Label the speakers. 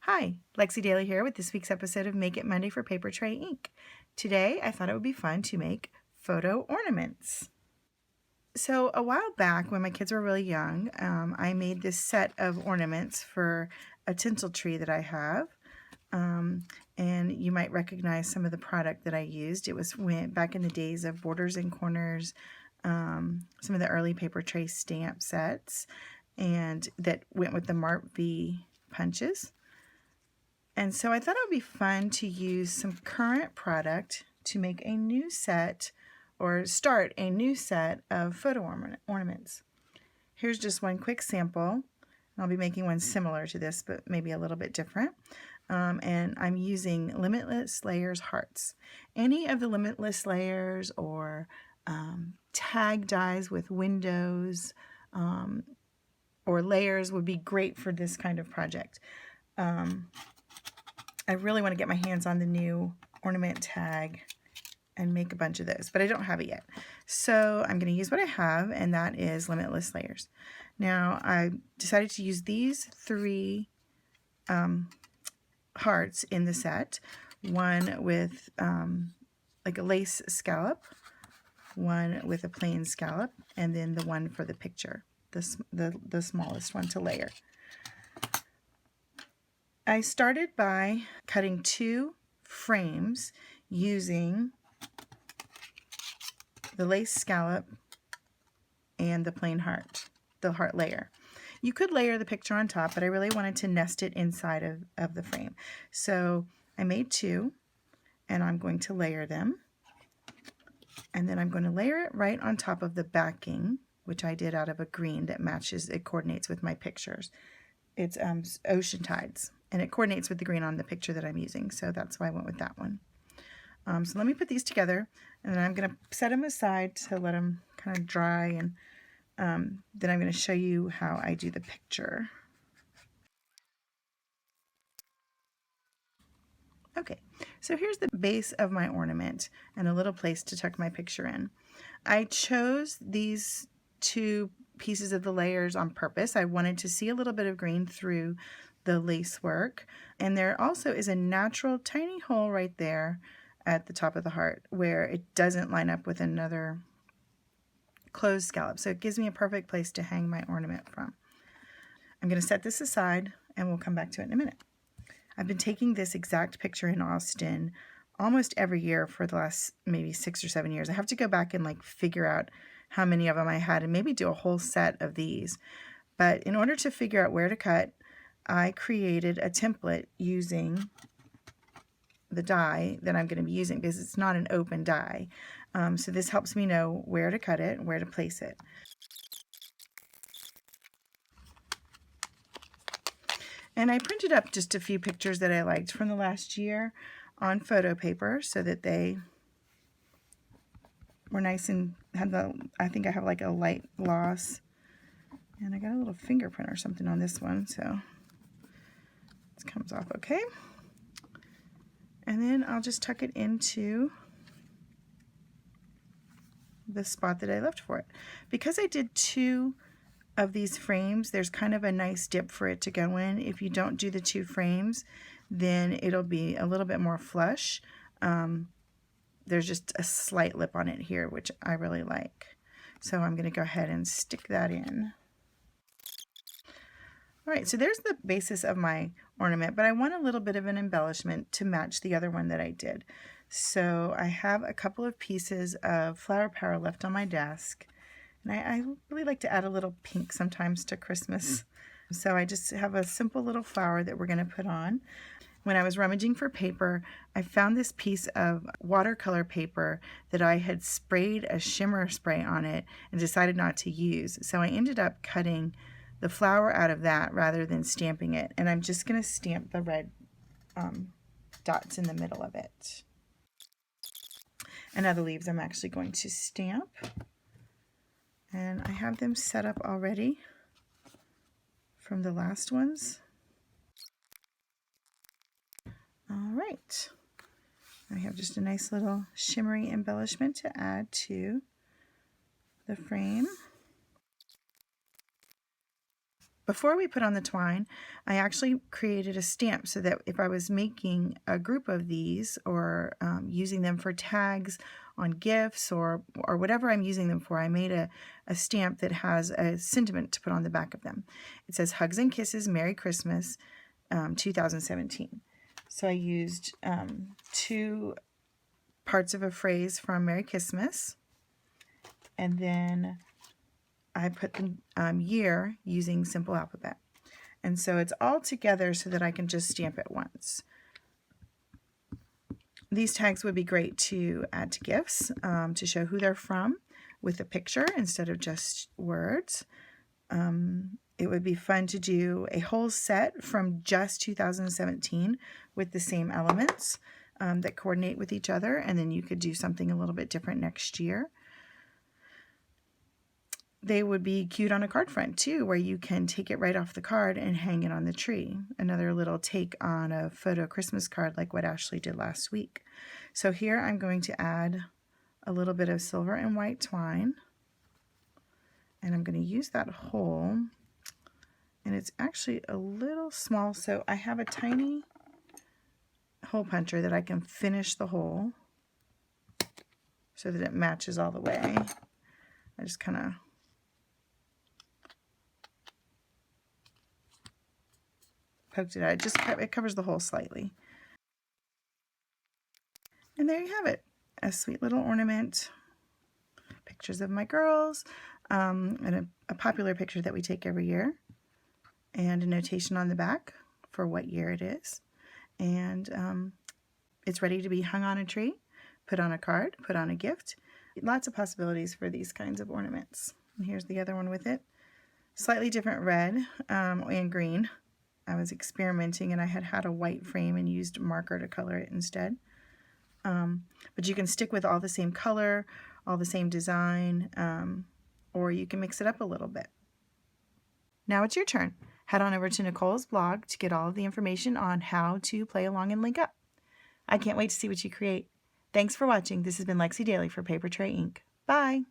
Speaker 1: Hi, Lexi Daly here with this week's episode of Make It Monday for Paper Tray Ink. Today I thought it would be fun to make photo ornaments. So a while back when my kids were really young, I made this set of ornaments for a tinsel tree that I have. And you might recognize some of the product that I used. It was back in the days of Borders and Corners, some of the early paper tray stamp sets, and that went with the Mark V punches. And so I thought it would be fun to use some current product to make a new set or start a new set of photo ornaments. Here's just one quick sample. I'll be making one similar to this, but maybe a little bit different. And I'm using Limitless Layers hearts. Any of the Limitless Layers or tag dies with windows or layers would be great for this kind of project. I really want to get my hands on the new ornament tag and make a bunch of those, but I don't have it yet. So I'm going to use what I have, and that is Limitless Layers. Now I decided to use these three hearts in the set. One with like a lace scallop, one with a plain scallop, and then the one for the picture, the smallest one to layer. I started by cutting two frames using the lace scallop and the plain heart, the heart layer. You could layer the picture on top, but I really wanted to nest it inside of the frame. So I made two, and I'm going to layer them. And then I'm going to layer it right on top of the backing, which I did out of a green that matches, it coordinates with my pictures. It's Ocean Tides, and it coordinates with the green on the picture that I'm using, so that's why I went with that one. So let me put these together, and then I'm going to set them aside to let them kind of dry, and then I'm going to show you how I do the picture. Okay, so here's the base of my ornament and a little place to tuck my picture in. I chose these two pieces of the layers on purpose. I wanted to see a little bit of green through the lace work, and there also is a natural tiny hole right there at the top of the heart where it doesn't line up with another closed scallop, so it gives me a perfect place to hang my ornament from. I'm going to set this aside and we'll come back to it in a minute. I've been taking this exact picture in Austin almost every year for the last maybe 6 or 7 years. I have to go back and like figure out how many of them I had and maybe do a whole set of these. But in order to figure out where to cut, I created a template using the die that I'm going to be using because it's not an open die. So this helps me know where to cut it and where to place it. And I printed up just a few pictures that I liked from the last year on photo paper so that they were nice and had I think I have like a light gloss. And I got a little fingerprint or something on this one, so this comes off okay. And then I'll just tuck it into the spot that I left for it. Because I did two of these frames, there's kind of a nice dip for it to go in. If you don't do the two frames, then it'll be a little bit more flush. There's just a slight lip on it here, which I really like. So I'm going to go ahead and stick that in. All right, so there's the basis of my ornament, but I want a little bit of an embellishment to match the other one that I did. So I have a couple of pieces of flower power left on my desk, and I really like to add a little pink sometimes to Christmas. So I just have a simple little flower that we're going to put on. When I was rummaging for paper, I found this piece of watercolor paper that I had sprayed a shimmer spray on it and decided not to use. So I ended up cutting the flower out of that rather than stamping it. And I'm just going to stamp the red dots in the middle of it. And now the leaves I'm actually going to stamp. And I have them set up already from the last ones. All right. I have just a nice little shimmery embellishment to add to the frame. Before we put on the twine, I actually created a stamp so that if I was making a group of these or using them for tags on gifts or whatever I'm using them for, I made a stamp that has a sentiment to put on the back of them. It says, "Hugs and Kisses, Merry Christmas, 2017. So I used 2 parts of a phrase from Merry Christmas, and then I put the year using Simple Alphabet. And so it's all together so that I can just stamp it once. These tags would be great to add to gifts, to show who they're from with a picture instead of just words. It would be fun to do a whole set from just 2017 with the same elements that coordinate with each other, and then you could do something a little bit different next year. They would be cute on a card front too, where you can take it right off the card and hang it on the tree. Another little take on a photo Christmas card like what Ashley did last week. So here I'm going to add a little bit of silver and white twine, and I'm going to use that hole, and it's actually a little small, so I have a tiny hole puncher that I can finish the hole so that it matches all the way. I just kind of poked it out. It covers the hole slightly. And there you have it, a sweet little ornament. Pictures of my girls, and a popular picture that we take every year, and a notation on the back for what year it is. And it's ready to be hung on a tree, put on a card, put on a gift. Lots of possibilities for these kinds of ornaments. And here's the other one with it. Slightly different red and green. I was experimenting, and I had a white frame and used marker to color it instead. But you can stick with all the same color, all the same design, or you can mix it up a little bit. Now it's your turn. Head on over to Nicole's blog to get all of the information on how to play along and link up. I can't wait to see what you create. Thanks for watching. This has been Lexi Daly for Paper Tray Inc. Bye!